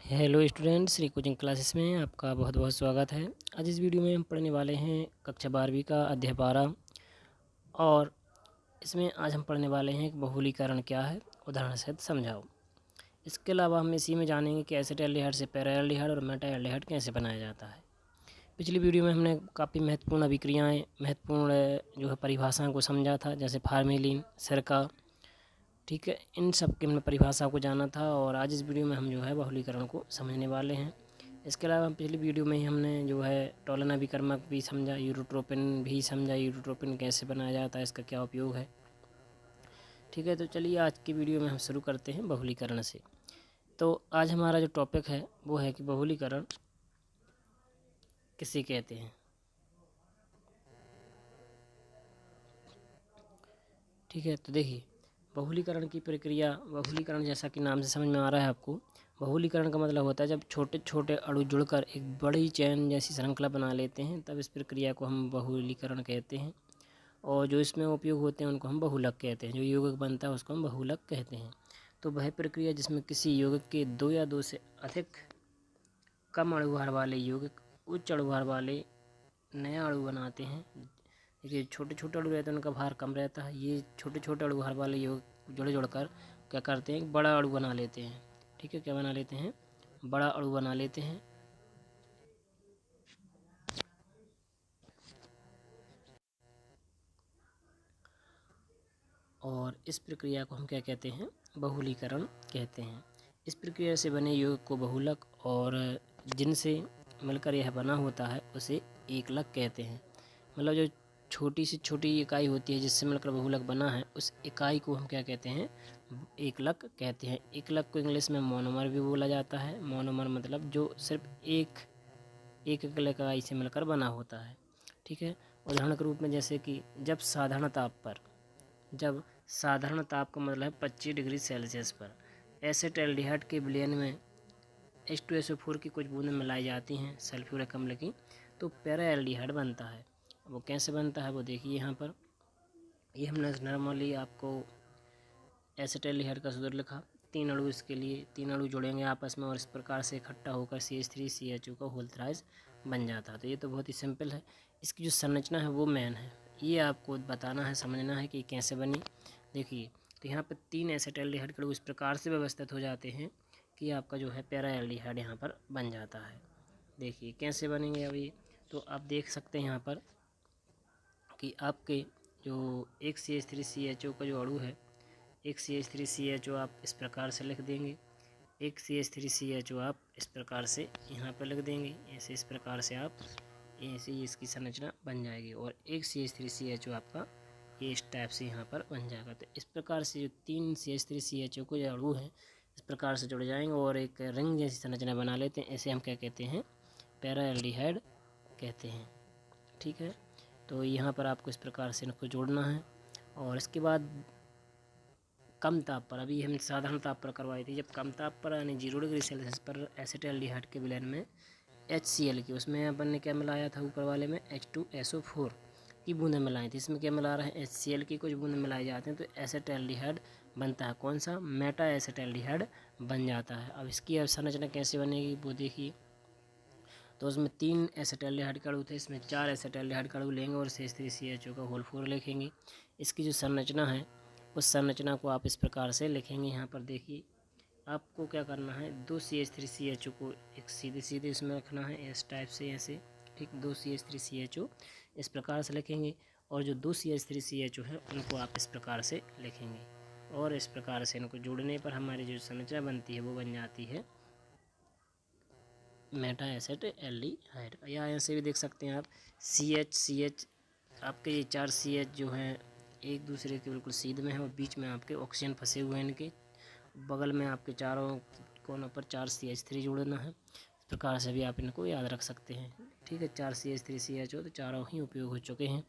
Hello students, Shri coaching classes में आपका बहुत बहुत स्वागत है। आज इस वीडियो में हम पढ़ने वाले हैं कक्षा 12वीं का अध्याय 12 और इसमें आज हम पढ़ने वाले हैं कि बहुलीकरण क्या है, उदाहरण सहित समझाओ। इसके अलावा हम इसी में जानेंगे कि एसिटाल्डिहाइड से पैराल्डिहाइड और मेटाल्डिहाइड कैसे बनाया जाता है। पिछली वीडियो में हमने काफ़ी महत्वपूर्ण अभिक्रियाएँ, महत्वपूर्ण जो है परिभाषाओं को समझा था, जैसे फार्मेलिन, सिरका, ठीक है। इन सब की हमने परिभाषा को जाना था और आज इस वीडियो में हम जो है बहुलीकरण को समझने वाले हैं। इसके अलावा पिछली वीडियो में ही हमने जो है टॉलन अभिकर्मक भी समझा, यूरोट्रोपिन भी समझा, यूरोट्रोपिन कैसे बनाया जाता है, इसका क्या उपयोग है, ठीक है। तो चलिए आज की वीडियो में हम शुरू करते हैं बहुलीकरण से। तो आज हमारा जो टॉपिक है वो है कि बहुलीकरण किसे कहते हैं, ठीक है। तो देखिए बहुलीकरण की प्रक्रिया, बहुलीकरण जैसा कि नाम से समझ में आ रहा है आपको, बहुलीकरण का मतलब होता है जब छोटे छोटे अणु जुड़कर एक बड़ी चैन जैसी श्रृंखला बना लेते हैं, तब इस प्रक्रिया को हम बहुलीकरण कहते हैं। और जो इसमें उपयोग होते हैं उनको हम बहुलक कहते हैं। जो यौगिक बनता है उसको हम बहुलक कहते हैं। तो वह प्रक्रिया जिसमें किसी यौगिक के दो या दो से अधिक कम अणुभार वाले यौगिक उच्च अणुभार वाले नया अणु बनाते हैं। देखिए छोटे छोटे अणु रहते हैं उनका भार कम रहता है, ये छोटे छोटे अणु भार वाले यौगिक जुड़ जुड़कर क्या करते हैं, बड़ा अणु बना लेते हैं, ठीक है। क्या बना लेते हैं, बड़ा अणु बना लेते हैं। और इस प्रक्रिया को हम क्या कहते हैं, बहुलीकरण कहते हैं। इस प्रक्रिया से बने यौगिक को बहुलक और जिनसे मिलकर यह बना होता है उसे एकलक कहते हैं। मतलब जो छोटी से छोटी इकाई होती है जिससे मिलकर बहुलक बना है, उस इकाई को हम क्या कहते हैं, एकलक कहते हैं। एकलक को इंग्लिश में मोनोमर भी बोला जाता है। मोनोमर मतलब जो सिर्फ एक एकल इकाई से मिलकर बना होता है, ठीक है। उदाहरण के रूप में जैसे कि जब साधारण ताप का मतलब है 25 डिग्री सेल्सियस पर एसिटाल्डिहाइड के विलयन में H2SO4 की कुछ बूंदें मिलाई जाती हैं सल्फ्यूरिक अम्ल की, तो पैराएल्डिहाइड बनता है। वो कैसे बनता है वो देखिए यहाँ पर। ये हमने नॉर्मली आपको एसिटाल्डिहाइड का सूत्र लिखा, 3 अणु इसके लिए, 3 अणु जुड़ेंगे आपस में और इस प्रकार से इकट्ठा होकर CH3CHO का होल थ्राइस बन जाता है। तो ये तो बहुत ही सिंपल है। इसकी जो संरचना है वो मेन है, ये आपको बताना है, समझना है कि कैसे बनी। देखिए तो यहाँ पर 3 एसिटाल्डिहाइड के अणु इस प्रकार से व्यवस्थित हो जाते हैं कि आपका जो है पैराएल्डिहाइड यहाँ पर बन जाता है। देखिए कैसे बनेंगे अभी, तो आप देख सकते हैं यहाँ पर कि आपके जो एक CH3CHO का जो अणु है, एक CH3CHO आप इस प्रकार से लिख देंगे, एक CH3CHO आप इस प्रकार से यहाँ पर लिख देंगे, ऐसे इस प्रकार से आप ऐसे ही इसकी संरचना बन जाएगी। और एक CH3CHO आपका ये इस टाइप से यहाँ पर बन जाएगा। तो इस प्रकार से जो 3 CH3CHO को जो अणु है इस प्रकार से जुड़ जाएंगे और एक रिंग जैसी संरचना बना लेते हैं। ऐसे हम क्या कहते हैं, पैराएल्डिहाइड कहते हैं, ठीक है। तो यहाँ पर आपको इस प्रकार से इनको जोड़ना है। और इसके बाद कम ताप पर, अभी हम साधारण ताप पर करवाई थी, जब कम ताप पर यानी 0 डिग्री सेल्सियस पर एसिटाल्डिहाइड के विलयन में HCl की, उसमें अपन ने क्या मिलाया था, ऊपर वाले में H2SO4 की बूंदें मिलाई थी। इसमें क्या मिला रहे हैं, HCl की कुछ बूंदें मिलाई जाती हैं, तो एसिटाल्डिहाइड बनता है। कौन सा, मेटा एसिटाल्डिहाइड बन जाता है। अब इसकी संरचना कैसे बनेगी वो देखिए। तो उसमें 3 एसिटाल्डिहाइड का अणु थे, इसमें 4 एसिटाल्डिहाइड का अणु लेंगे और CH3CHO का होल 4 लिखेंगे। इसकी जो संरचना है उस संरचना को आप इस प्रकार से लिखेंगे। यहाँ पर देखिए आपको क्या करना है, 2 CH3CHO को एक सीधे सीधे इसमें रखना है इस टाइप से, ऐसे, ठीक। 2 CH3CHO इस प्रकार से लिखेंगे और जो 2 CH3CHO है उनको आप इस प्रकार से लिखेंगे और इस प्रकार से इनको जोड़ने पर हमारी जो संरचना बनती है वो बन जाती है मेटा एसिटाल्डिहाइड। या ऐसे भी देख सकते हैं आप, CH आपके ये 4 CH जो हैं एक दूसरे के बिल्कुल सीध में है और बीच में आपके ऑक्सीजन फंसे हुए हैं, इनके बगल में आपके चारों कोनों पर 4 CH3 जोड़ना है। इस प्रकार से भी आप इनको याद रख सकते हैं, ठीक है। 4 CH3CHO तो चारों ही उपयोग हो चुके हैं।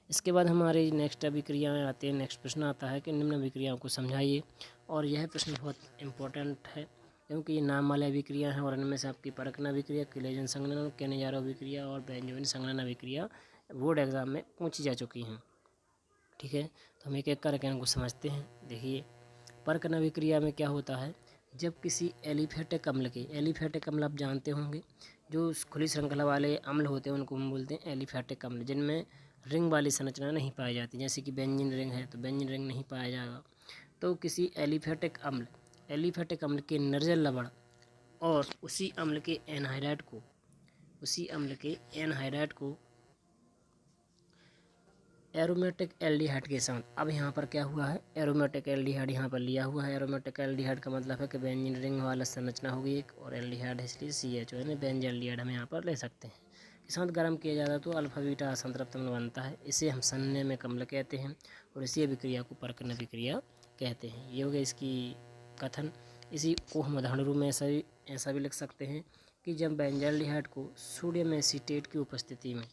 इसके बाद हमारे नेक्स्ट अभिक्रियाएँ आते हैं। नेक्स्ट प्रश्न आता है कि निम्न अभिक्रियाओं को समझाइए। और यह प्रश्न बहुत इम्पोर्टेंट है क्योंकि ये नाम वाले अभिक्रिया हैं और इनमें से आपकी परखना अभिक्रिया, किलेजन संघनन, केनेजारो अभिक्रिया और बेंजोइन संघनन अभिक्रिया बोर्ड एग्जाम में पूछी जा चुकी हैं, ठीक है। तो हम एक एक करके इनको समझते हैं। देखिए परखना अभिक्रिया में क्या होता है, जब किसी एलिफेटिक अम्ल के, एलिफेटिक अम्ल आप जानते होंगे, जो खुली श्रृंखला वाले अम्ल होते हैं उनको हम बोलते हैं एलिफेटिक अम्ल, जिनमें रिंग वाली संरचना नहीं पाई जाती, जैसे कि बेंजीन रिंग है तो बेंजीन रिंग नहीं पाया जाएगा। तो किसी एलिफेटिक अम्ल के निर्जल लवण और उसी अम्ल के एनहाइड्राइड को एरोमेटिक एल्डिहाइड के साथ, अब यहाँ पर क्या हुआ है, एरोमेटिक एल्डिहाइड यहाँ पर लिया हुआ है। एरोमेटिक एल्डिहाइड का मतलब है कि बेंजीन रिंग वाला संरचना होगी एक, और एल्डिहाइड है इसलिए CH यानी बेंजल्डिहाइड हम यहाँ पर ले सकते हैं। के साथ गर्म किया जाता है तो अल्फा बीटा असंतृप्त अम्ल बनता है, इसे हम संनिमेक अम्ल कहते हैं, और इसी अभिक्रिया को परकन अभिक्रिया कहते हैं। ये हो गया इसकी कथन। इसी को हम उदाहरण रूप में ऐसा भी लिख सकते हैं कि जब बेंजल्डिहाइड को सोडियम एसीटेट की उपस्थिति में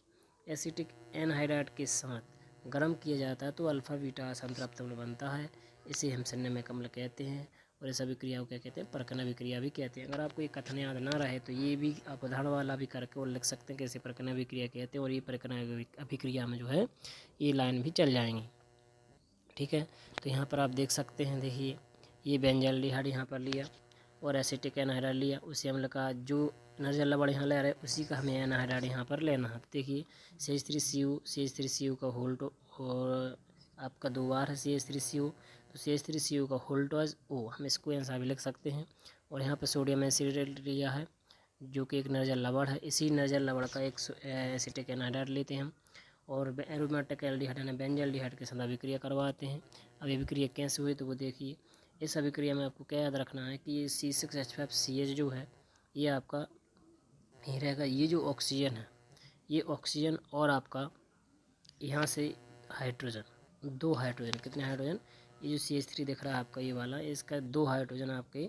एसिटिक एनहाइड्राइड के साथ गर्म किया जाता है तो अल्फा बीटा असंतृप्त अम्ल बनता है, इसे हम संनिमेक अम्ल कहते हैं, और इस अभिक्रिया को क्या कहते हैं, परकन अभिक्रिया भी कहते हैं। अगर आपको ये कथन याद ना रहे तो ये भी आप उदाहरण वाला भी करके और लिख सकते हैं कि इसे परकन अभिक्रिया कहते हैं, और ये परकन अभिक्रिया में जो है ये लाइन भी चल जाएंगी। ठीक है, तो यहाँ पर आप देख सकते हैं, देखिए ये बेंजल्डिहाइड यहाँ पर लिया और एसिटिक एनहाइड्राइड लिया, उसी अम्ल का जो निर्जल लवण यहाँ ले रहे हैं उसी का हमें एनहाइड्राइड यहाँ पर लेना है। देखिए CH3Cu का होल्ट, और आपका 2 बार है CH3Cu, तो CH3Cu का होल्ट वाइज O, हम इसको ऐसा भी लिख सकते हैं। और यहाँ पर सोडियम एसिटेट लिया है जो कि एक निर्जल लवण है, इसी निर्जल लवण का एक एसिटिक एनहाइड्राइड लेते हैं हम, और एरोमेटिक एल्डिहाइड यानी बेंजल्डिहाइड के साथ अभिक्रिया करवाते हैं। अब अभिक्रिया कैसे हुई तो वो देखिए, इस अभिक्रिया में आपको क्या याद रखना है कि ये C6H5CH जो है ये आपका ये रहेगा, ये जो ऑक्सीजन है, ये ऑक्सीजन और आपका यहाँ से हाइड्रोजन, 2 हाइड्रोजन, कितने हाइड्रोजन, ये जो CH3 दिख रहा है आपका ये वाला, इसका 2 हाइड्रोजन आपके,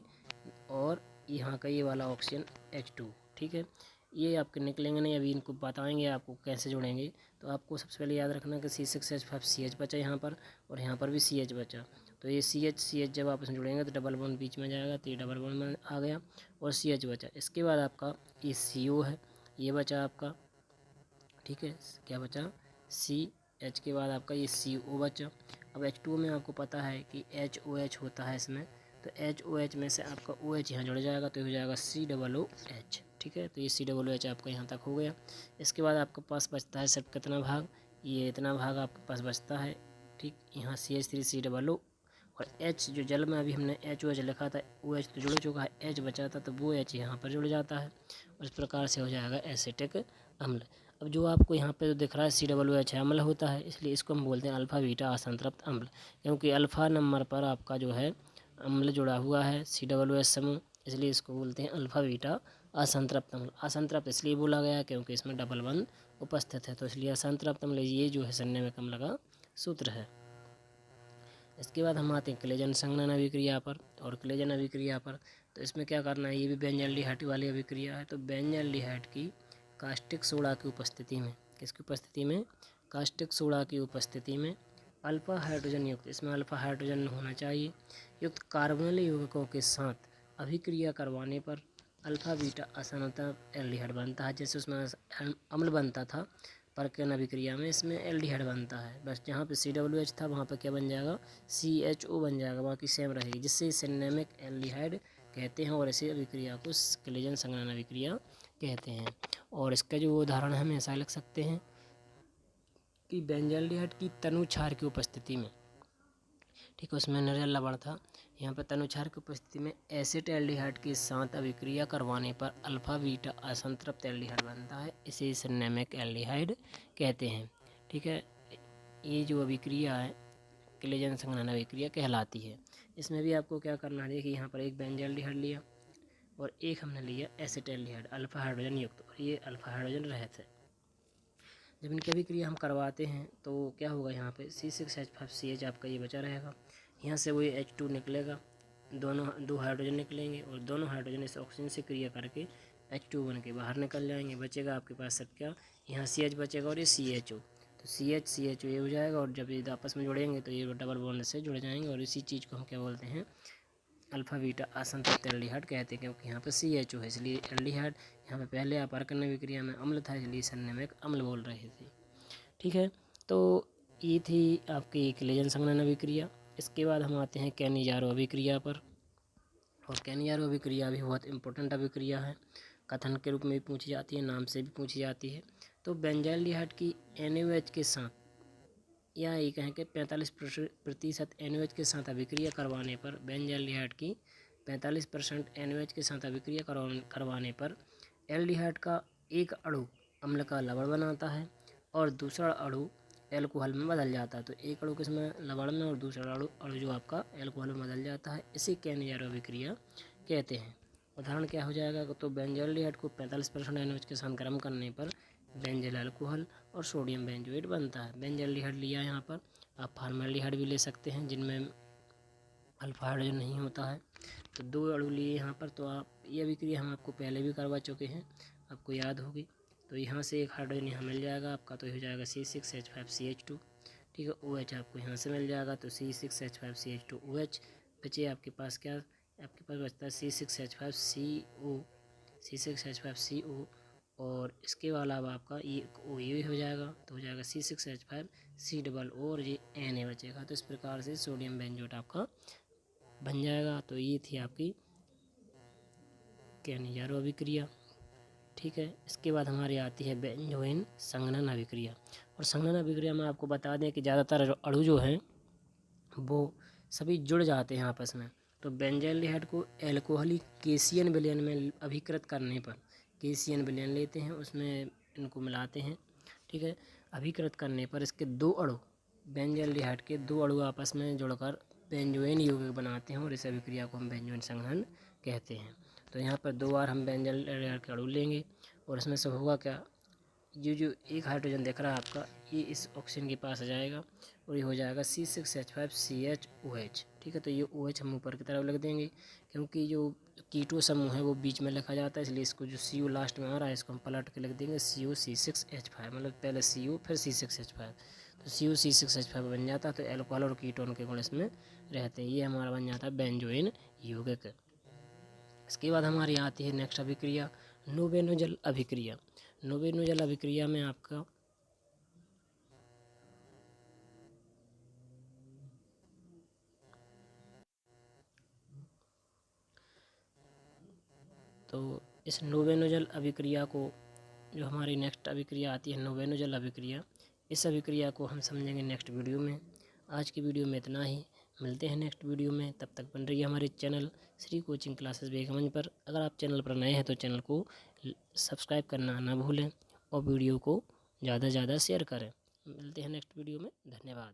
और यहाँ का ये वाला ऑक्सीजन H2। ठीक है, ये आपके निकलेंगे नहीं, अभी इनको बताएंगे आपको कैसे जुड़ेंगे। तो आपको सबसे पहले याद रखना कि C6H5CH बचा यहाँ पर, और यहाँ पर भी CH बचा, तो ये CH जब आपस में जुड़ेंगे तो डबल बॉन्ड बीच में जाएगा, तो ये डबल बॉन्ड में आ गया और CH बचा। इसके बाद आपका ये CO है, ये बचा आपका, ठीक है, क्या बचा, CH के बाद आपका ये CO बचा। अब H2 में आपको पता है कि HOH होता है इसमें, तो HOH में से आपका OH यहाँ जुड़ जाएगा तो हो जाएगा COOH। ठीक है, तो ये COOH आपका यहाँ तक हो गया। इसके बाद आपके पास बचता है सिर्फ कितना भाग, ये इतना भाग आपके पास बचता है। ठीक, यहाँ CH3COO, और H जो जल में अभी हमने HOH लिखा था, OH तो जुड़ चुका है, H बचा था तो वो H यहाँ पर जुड़ जाता है, और इस प्रकार से हो जाएगा एसिटिक अम्ल। अब जो आपको यहाँ पे जो दिख रहा है COOH अम्ल होता है, इसलिए इसको हम बोलते हैं अल्फा बीटा असंतृप्त अम्ल, क्योंकि अल्फा नंबर पर आपका जो है अम्ल जुड़ा हुआ है COOH समूह, इसलिए इसको बोलते हैं अल्फा बीटा असंतृप्त अम्ल। असंतृप्त इसलिए बोला गया क्योंकि इसमें डबल बंध उपस्थित है, तो इसलिए असंतृप्त अम्ल ये जो है संनिमेक अम्ल का सूत्र है। इसके बाद हम आते हैं क्लेजन संघनन अभिक्रिया पर, और क्लेजन अभिक्रिया पर तो इसमें क्या करना है, ये भी बेंजल्डिहाइड वाली अभिक्रिया है। तो बेंजल्डिहाइड की कास्टिक सोडा की उपस्थिति में, किसकी उपस्थिति में, कास्टिक सोडा की उपस्थिति में अल्फा हाइड्रोजन युक्त, इसमें अल्फा हाइड्रोजन होना चाहिए, युक्त कार्बोनिल यौगिकों के साथ अभिक्रिया करवाने पर अल्फा बीटा असंतृप्त एल्डिहाइड बनता है। जैसे उसमें अम्ल बनता था परकन अभिक्रिया में, इसमें एल्डिहाइड बनता है, बस जहाँ पे COOH था वहाँ पे क्या बन जाएगा, CHO बन जाएगा, बाकी सेम रहेगी, जिससे संनिमेक एल्डिहाइड कहते हैं, और इसी अभिक्रिया को क्लेजन संघनन अभिक्रिया कहते हैं। और इसका जो उदाहरण हम ऐसा लिख सकते हैं कि बेंजल्डिहाइड की तनु क्षार की उपस्थिति में, ठीक है, उसमें निर्जल लवण था, यहाँ पर तनु क्षार की उपस्थिति में एसिड एल्डिहाइड के साथ अभिक्रिया करवाने पर अल्फा बीटा असंतृप्त एल्डिहाइड बनता है, इसे संनिमेक एल्डिहाइड कहते हैं। ठीक है, ये जो अभिक्रिया है क्लेजन संघनन अभिक्रिया कहलाती है। इसमें भी आपको क्या करना है, देखिए यहाँ पर एक बेंजल्डिहाइड लिया और एक हमने लिया एसिटाल्डिहाइड अल्फा हाइड्रोजन युक्त, और ये अल्फा हाइड्रोजन रहित है। जब इनकी अभिक्रिया हम करवाते हैं तो क्या होगा, यहाँ पे C6H5CH आपका ये बचा रहेगा, यहाँ से वही H2 निकलेगा, दो हाइड्रोजन निकलेंगे, और दोनों हाइड्रोजन इस ऑक्सीजन से क्रिया करके H2 बन के बाहर निकल जाएंगे। बचेगा आपके पास सब क्या, यहाँ CH बचेगा और ये CHO, तो CH ये हो जाएगा, और जब ये आपस में जुड़ेंगे तो ये डबल बॉन्ड से जुड़ जाएंगे, और इसी चीज़ को हम क्या बोलते हैं, अल्फा बीटा असंतृप्त एल्डिहाइड कहते हैं, क्योंकि यहाँ पे CHO है इसलिए एल्डिहाइड, यहाँ पे पहले अपरकन अभिक्रिया में अम्ल था इसलिए संनिमेक अम्ल बोल रहे थे। ठीक है, तो ये थी आपकी क्लेजन संघनन अभिक्रिया। इसके बाद हम आते हैं कैनिजारो अभिक्रिया पर, और कैनियारो अभिक्रिया भी बहुत इंपॉर्टेंट अभिक्रिया है, कथन के रूप में भी पूछी जाती है, नाम से भी पूछी जाती है। तो बेंजाइलडिहाइड की NaOH के साथ या ये कहें कि 45% NaOH के साथ अभिक्रिया करवाने पर, बेंजाइलडिहाइड की 45% NaOH के साथ अभिक्रिया करवाने पर एल्डिहाइड का एक अणु अम्ल का लवण बनाता है और दूसरा अणु एल्कोहल में बदल जाता है। तो एक अणु किसमें, लवण में, और दूसरा अणु जो आपका एल्कोहल में बदल जाता है, इसी कैनियारो अभिक्रिया कहते हैं। उदाहरण क्या हो जाएगा, तो बेंजाइलडिहाइड को 45% NaOH के साथ गर्म करने पर बेंजाइल अल्कोहल और सोडियम बेंजोएट बनता है। बेंजाइलडिहाइड लिया यहाँ पर, आप फॉर्मल्डिहाइड भी ले सकते हैं जिनमें अल्फा हाइड्रोजन नहीं होता है। तो 2 अणु लिए यहाँ पर, तो आप ये अभिक्रिया हम आपको पहले भी करवा चुके हैं, आपको याद होगी। तो यहाँ से एक हाइड्रोजन यहाँ मिल जाएगा आपका, तो हो जाएगा C6H5CH2। ठीक है, OH आपको यहाँ से मिल जाएगा, तो C6H5CH2OH। बचे आपके पास क्या, आपके पास बचता है C6H5CO, और इसके अलावा आपका ये OA हो जाएगा, तो हो जाएगा C6H5COO, और ये Na बचेगा। तो इस प्रकार से सोडियम बेंजोएट आपका बन जाएगा। तो ये थी आपकी कैनियारो अभिक्रिया। ठीक है, इसके बाद हमारी आती है बेंजोइन संघनन अभिक्रिया। और संघनन अभिक्रिया में आपको बता दें कि ज़्यादातर अणु जो हैं वो सभी जुड़ जाते हैं आपस में। तो बेंजाइलडिहाइड को एल्कोहलिक केशियन विलयन में अभिकृत करने पर, केशियन विलयन लेते हैं, उसमें इनको मिलाते हैं। ठीक है, अभिकृत करने पर इसके 2 अणु, बेंजाइलडिहाइड के 2 अणु आपस में जुड़कर बेंजोइन यौगिक बनाते हैं, और इस अभिक्रिया को हम बेंजोइन संघनन कहते हैं। तो यहाँ पर 2 बार हम बेंजाइलडिहाइड के अणु लेंगे, और इसमें से होगा क्या, ये जो एक हाइड्रोजन दिख रहा है आपका, ये इस ऑक्सीजन के पास आ जाएगा, और ये हो जाएगा C6H5CHOH। ठीक है, तो ये OH हम ऊपर की तरफ लिख देंगे, क्योंकि जो कीटो समूह है वो बीच में लिखा जाता है, इसलिए इसको जो CO लास्ट में आ रहा है इसको हम पलट के लिख देंगे COC6H5, मतलब पहले CO फिर C6H5। तो COC6H5 बन जाता है। तो एल्कोहल और कीटोन के गुण इसमें रहते हैं। ये हमारा बन जाता है बेंजोइन यौगिक। इसके बाद हमारी आती है नेक्स्ट अभिक्रिया, नोबेनोजल अभिक्रिया। नोबेनोजल अभिक्रिया में आपका तो इस नोबेनोजल अभिक्रिया को, जो हमारी नेक्स्ट अभिक्रिया आती है नोबेनोजल अभिक्रिया, इस अभिक्रिया को हम समझेंगे नेक्स्ट वीडियो में। आज की वीडियो में इतना ही, मिलते हैं नेक्स्ट वीडियो में। तब तक बन रही है हमारे channel Shri coaching classes Begumganj पर। अगर आप चैनल पर नए हैं तो चैनल को सब्सक्राइब करना ना भूलें, और वीडियो को ज़्यादा से ज़्यादा शेयर करें। मिलते हैं नेक्स्ट वीडियो में, धन्यवाद।